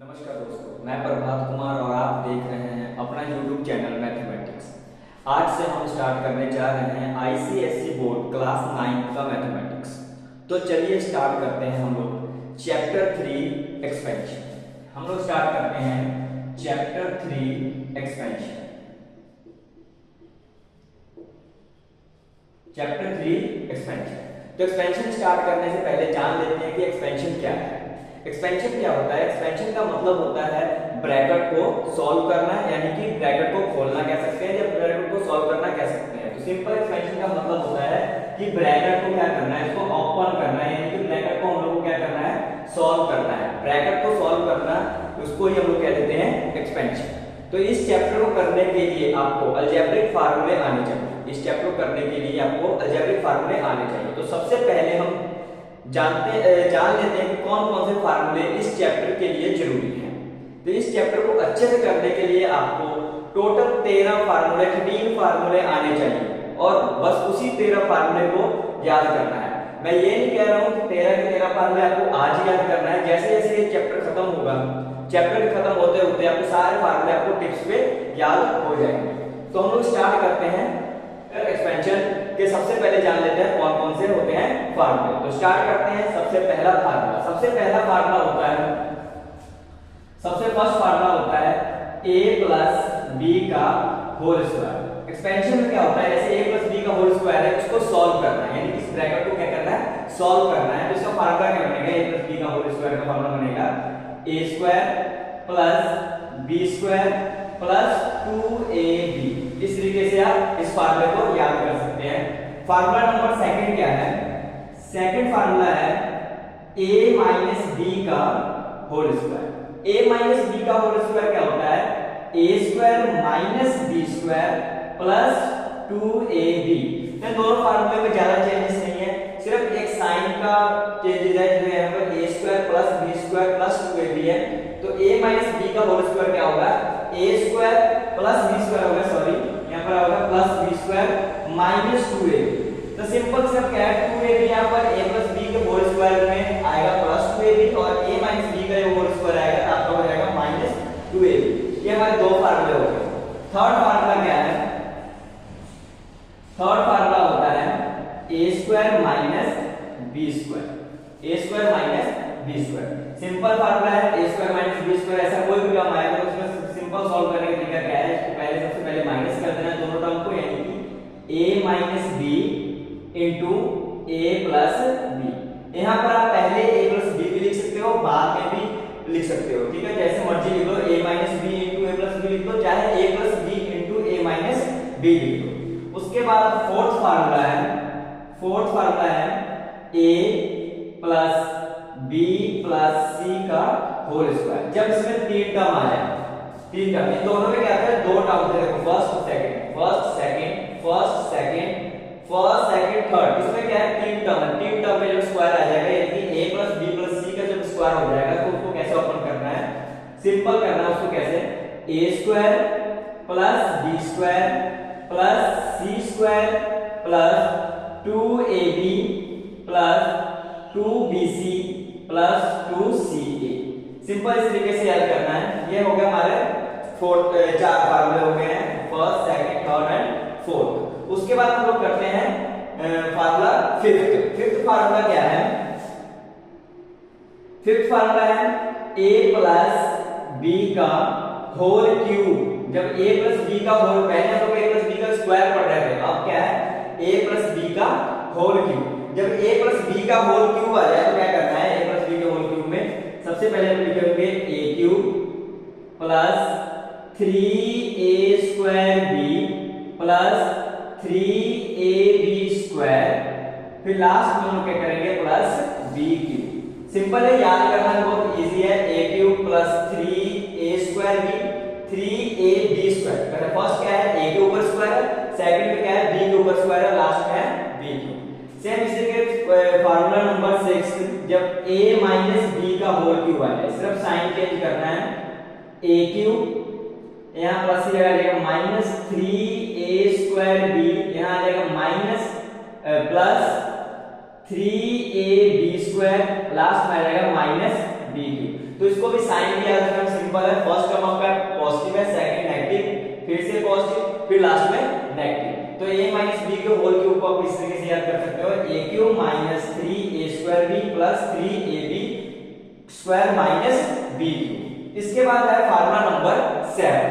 नमस्कार दोस्तों, मैं प्रभात कुमार और आप देख रहे हैं अपना YouTube चैनल मैथमेटिक्स। आज से हम स्टार्ट करने जा रहे हैं ICSE बोर्ड क्लास 9 का मैथमेटिक्स। तो चलिए स्टार्ट करते हैं हम लोग चैप्टर 3 एक्सपेंशन। हम लोग स्टार्ट करते हैं चैप्टर 3 एक्सपेंशन। Chapter 3 expansion. तो एक्सपेंशन स्टार्ट करने से पहले जान लेते हैं कि एक्सपेंशन क्या है। एक्सपेंशन क्या होता है? एक्सपेंशन का मतलब होता है ब्रैकेट को सॉल्व करना, यानी कि ब्रैकेट को खोलना कह सकते हैं या ब्रैकेट को सॉल्व करना कह सकते हैं। तो सिंपल एक्सपेंशन का मतलब होता है कि ब्रैकेट को क्या करना है, इसको ओपन करना है, यानी कि ब्रैकेट को हम लोग को क्या करना है, सॉल्व करना है। ब्रैकेट को सॉल्व करना, उसको ही हम लोग कह देते हैं एक्सपेंशन। तो इस चैप्टर को करने के लिए आपको अलजेब्रिक फार्मूले आने चाहिए। इस चैप्टर को करने के लिए आपको अलजेब्रिक फार्मूले आने चाहिए। तो सबसे पहले हम जान लेते हैं कि कौन कौन से फार्मूले इस चैप्टर के लिए जरूरी हैं। तो इस चैप्टर को अच्छे से करने के लिए आपको टोटल 13 फार्मूले 13 फार्मूले आने चाहिए और बस उसी 13 फार्मूले को याद करना है। मैं ये नहीं कह रहा हूँ कि 13 के 13 फार्मूले आपको आज ही याद करना है। जैसे जैसे ये चैप्टर खत्म होगा, चैप्टर खत्म होते होते आपको सारे फार्मूले आपको टिप्स पे याद हो जाएंगे। तो हम लोग स्टार्ट करते हैं एक्सपेंशन के। सबसे पहले जान लेते हैं कौन कौन से होते हैं फार्मूले। तो स्टार्ट करते हैं। सबसे पहला फार्मूला होता है, सबसे फर्स्ट फार्मूला होता है a प्लस बी का होल स्क्वायर। एक्सपेंशन में क्या होता है, जैसे a प्लस बी का होल स्क्वायर है, उसको सॉल्व करना है, यानी इस ब्रैकेट को क्या करना है, सॉल्व करना है। तो इसका फार्मूला क्या बनेगा, a प्लस बी का होल स्क्वायर का फार्मूला बनेगा a square plus B square plus 2ab। इस तरीके से आप इस फार्मूले को याद कर सकते हैं। फार्मूला नंबर सेकंड क्या है? सेकंड फार्मूला है a माइनस बी का whole square. a minus B का होल स्क्वायर क्या होता है, a square minus B square plus 2ab। तो दोनों फार्मूले में ज्यादा चेंजेस नहीं है, सिर्फ एक साइन का चेंजेस है, जो यहाँ पर a square plus B square plus 2ab है। तो a माइनस बी का होल स्क्वायर क्या होगा, a square plus B square होगा, सॉरी यहाँ पर होगा plus B square minus 2ab। तो सिंपल से क्या है, 2ab यहाँ पर a प्लस b के होल स्क्वायर में आएगा प्लस 2ab और a माइनस b का होल स्क्वायर आएगा तो आपका हो जाएगा माइनस 2ab। ये हमारे दो फार्मूले हो गए। थर्ड फार्मूला क्या है? थर्ड फार्मूला होता है a square minus b square. a square minus b square simple formula है। a square minus b square, ऐसा कोई भी टर्म आएगा तो उसमें सिंपल सॉल्व करने का तरीका क्या है, इसको पहले सबसे पहले माइनस कर देना दोनों टर्म को, यानी कि a minus b into a plus b। यहाँ पर आप पहले a प्लस b भी लिख सकते हो, बाद में भी लिख सकते हो, ठीक है, जैसे मर्जी लिख लो। a minus b into a plus b लिख लो, चाहे a plus b into a minus b लिख लो। उसके बाद फोर्थ फार्मूला है a plus b plus c का होल स्क्वायर। जब इसमें तीन टर्म आ जाए, तीन टर्म, इन दोनों में क्या था, दो टर्म थे, देखो first second first second first second first second third. इसमें क्या है, तीन टर्म है, तीन टर्म में जब स्क्वायर आ जाएगा, यानी कि a plus b plus c का जब स्क्वायर हो जाएगा तो उसको कैसे ओपन करना है, सिंपल करना है उसको कैसे, a square plus b square plus c square plus 2ab plus 2bc plus 2ca। Simple इस तरीके से याद करना है। ये हो गया हमारे चार फार्मूले हो गए हैं, first second third and fourth. उसके बाद हम लोग करते हैं फार्मूला फिफ्थ। फिफ्थ फार्मूला क्या है? फिफ्थ फार्मूला है a प्लस b का होल क्यूब। जब a प्लस b का होल, पहले हम लोग a प्लस b का स्क्वायर पढ़ रहे थे, अब क्या है, a प्लस b का होल क्यूब। जब a प्लस b का होल क्यूब आ जाए तो क्या करना है, a प्लस b के होल क्यूब में सबसे पहले हम लिखेंगे a cube plus 3a square b plus 3ab square, फिर लास्ट में हम लोग क्या करेंगे, प्लस b क्यूब। सिंपल है, याद करना बहुत इजी है। a cube plus 3a square b 3ab square. First क्या है, a के ऊपर स्क्वायर है, सेकंड में क्या है, b के ऊपर स्क्वायर है, लास्ट में है b क्यूब। सेम इसी के फार्मूला नंबर 6, जब a माइनस b का होल क्यूब आ जाए, सिर्फ साइन चेंज करना है, a क्यूब यहाँ प्लस ही लगा जाएगा माइनस 3a स्क्वायर b, यहाँ आ जाएगा minus plus 3ab square, last में आ जाएगा माइनस बी क्यू। तो इसको भी साइन भी याद रखना सिंपल है, फर्स्ट टर्म आपका पॉजिटिव है, सेकंड नेगेटिव, फिर से पॉजिटिव, फिर लास्ट में नेगेटिव। तो a माइनस बी के होल क्यूब को आप इस तरीके से याद कर सकते हो, a cube minus 3a² b plus 3ab square minus b cube. इसके बाद है फार्मूला नंबर 7।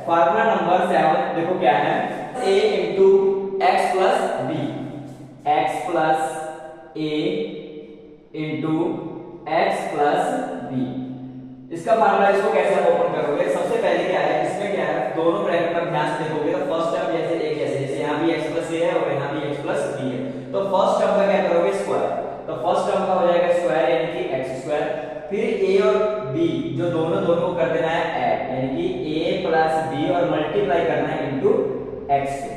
फार्मूला नंबर 7 देखो क्या है, a into X plus B, X plus a into X plus B. इसका फार्मूला, इसको कैसे आप ओपन करोगे, सबसे पहले क्या है, इसमें क्या है, दोनों ब्रैकेट का ध्यान से देखोगे तो फर्स्ट टर्म जैसे एक जैसे यहाँ भी x प्लस a है और यहाँ भी x प्लस b है, तो फर्स्ट टर्म का क्या करोगे स्क्वायर, तो फर्स्ट टर्म का हो जाएगा स्क्वायर यानी कि x स्क्वायर, फिर a और b जो दोनों को कर देना है ऐड यानी कि a प्लस b और मल्टीप्लाई करना है इनटू x से,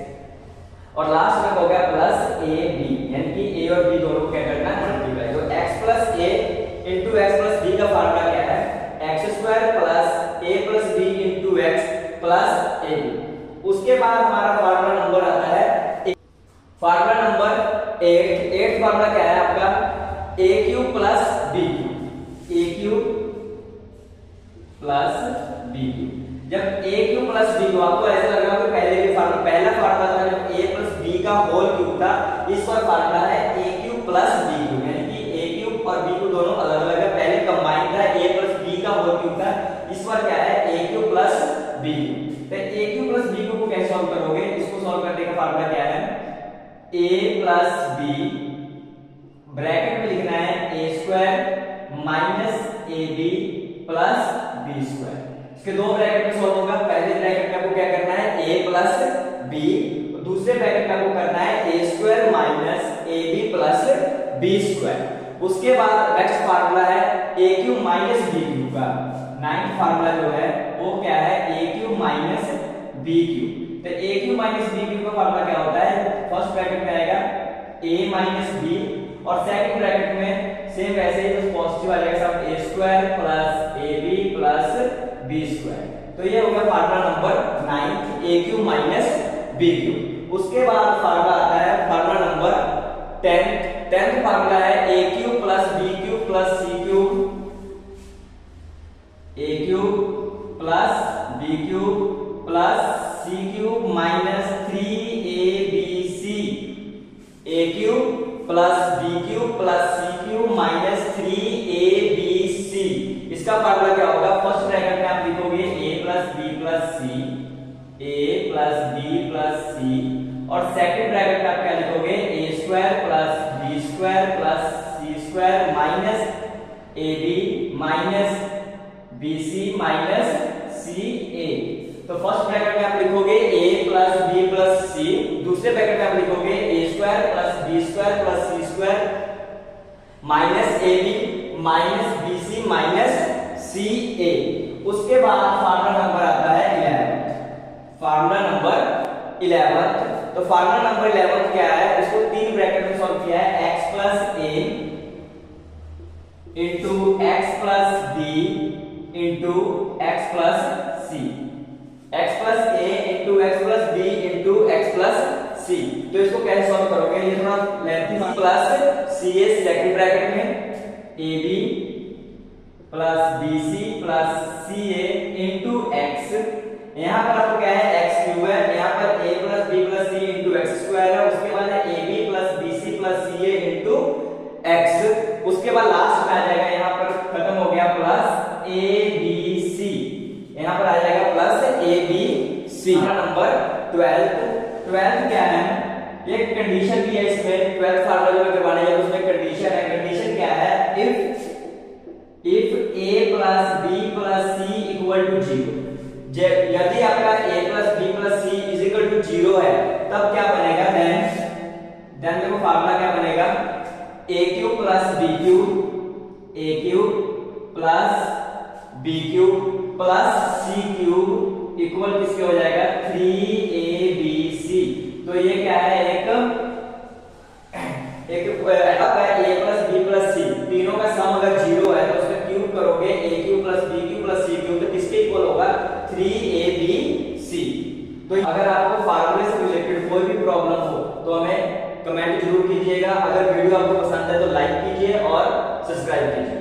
और लास्ट में हो गया प्लस ab यानी कि a और b दोनों को क्या करना है मल्टीप्लाई। तो x plus a into x plus b का फार्मूला क्या है, x square plus a plus b into x plus a। उसके बाद हमारा फार्मूला नंबर आता है फार्मूला नंबर 8 फार्मूला क्या है आपका, a cube plus b cube, a cube plus b cube. जब a cube plus b cube, आपको ऐसा लग रहा है कि पहला फार्मूला था जब a प्लस b का होल क्यूब था, इस पर फार्मूला है a cube plus b cube यानी कि a क्यूब और b क्यूब दोनों अलग अलग है, पहले कंबाइन था a प्लस b का होल क्यूब था, इस पर क्या है a cube plus b cube. तो a cube plus b cube को कैसे सॉल्व करोगे, इसको सॉल्व करने का फार्मूला क्या है, a प्लस b ब्रैकेट में लिखना है a square minus ab plus b square. इसके दो ब्रैकेट में सॉल्व होगा, पहले ब्रैकेट में आपको क्या करना है a प्लस b, दूसरे ब्रैकेट में आपको करना है a square minus ab plus b square. उसके बाद नेक्स्ट फार्मूला है a cube minus b cube का, 9th फार्मूला जो है वो क्या है a cube minus b cube. तो a cube minus b cube का फार्मूला क्या होता है, फर्स्ट ब्रैकेट में आएगा a माइनस b और सेकंड ब्रैकेट में सेम वैसे ही बस पॉजिटिव आ जाएगा सब a square plus ab plus b square. तो ये हो गया formula number 9 a cube minus b cube. उसके बाद फार्मूला आता है फार्मूला नंबर 10th फार्मूला है a cube plus b cube plus c cube, a cube plus b cube plus c cube minus 3abc, a cube plus b cube plus c cube minus 3abc। इसका formula क्या होगा, first bracket में आप लिखोगे a plus b plus c, a plus b plus c, और second bracket में आप क्या लिखोगे a square plus b square plus c square minus ab minus bc minus ca। तो फर्स्ट ब्रैकेट में आप लिखोगे a plus b plus c, दूसरे ब्रैकेट में आप लिखोगे a square plus b square plus c square minus ab minus bc minus ca। उसके बाद फार्मूला नंबर आता है 11, फार्मूला नंबर 11। तो फार्मूला नंबर 11 क्या है, इसको तीन ब्रैकेट में सॉल्व किया है, x plus a into X plus b into X plus c, x plus a into X plus b into X plus c। तो इसको कैसे सॉल्व करोगे, ये थोड़ा lengthy plus ca second bracket में ab plus bc plus ca into x, यहाँ पर आपको क्या है x क्यूब है, यहाँ पर a plus b plus c into x square है, उसके बाद है ab plus bc plus ca into x, उसके बाद लास्ट में आ जाएगा यहाँ पर खत्म हो गया प्लस abc, यहाँ पर आ जाएगा प्लस abc। नंबर 12 क्या है, एक कंडीशन भी है इसमें, 12th फार्मूला जो मैं करवाने जा रहा हूं उसमें कंडीशन है, कंडीशन क्या है, if a plus b plus c equal to 0, यदि आपका a plus b plus c is equal to 0 है तब क्या बनेगा, देन देखो फार्मूला क्या बनेगा, a cube plus b cube, a cube plus b cube plus c cube equal किसके हो जाएगा 3abc। तो ये क्या है, एक a plus b plus c तीनों का सम अगर 0 है तो उसका क्यूब करोगे a cube plus b cube plus c cube, तो किसके इक्वल होगा 3abc। तो अगर आपको फार्मूले से रिलेटेड कोई भी प्रॉब्लम हो तो हमें कमेंट जरूर कीजिएगा, अगर वीडियो आपको पसंद है तो लाइक कीजिए और सब्सक्राइब कीजिए।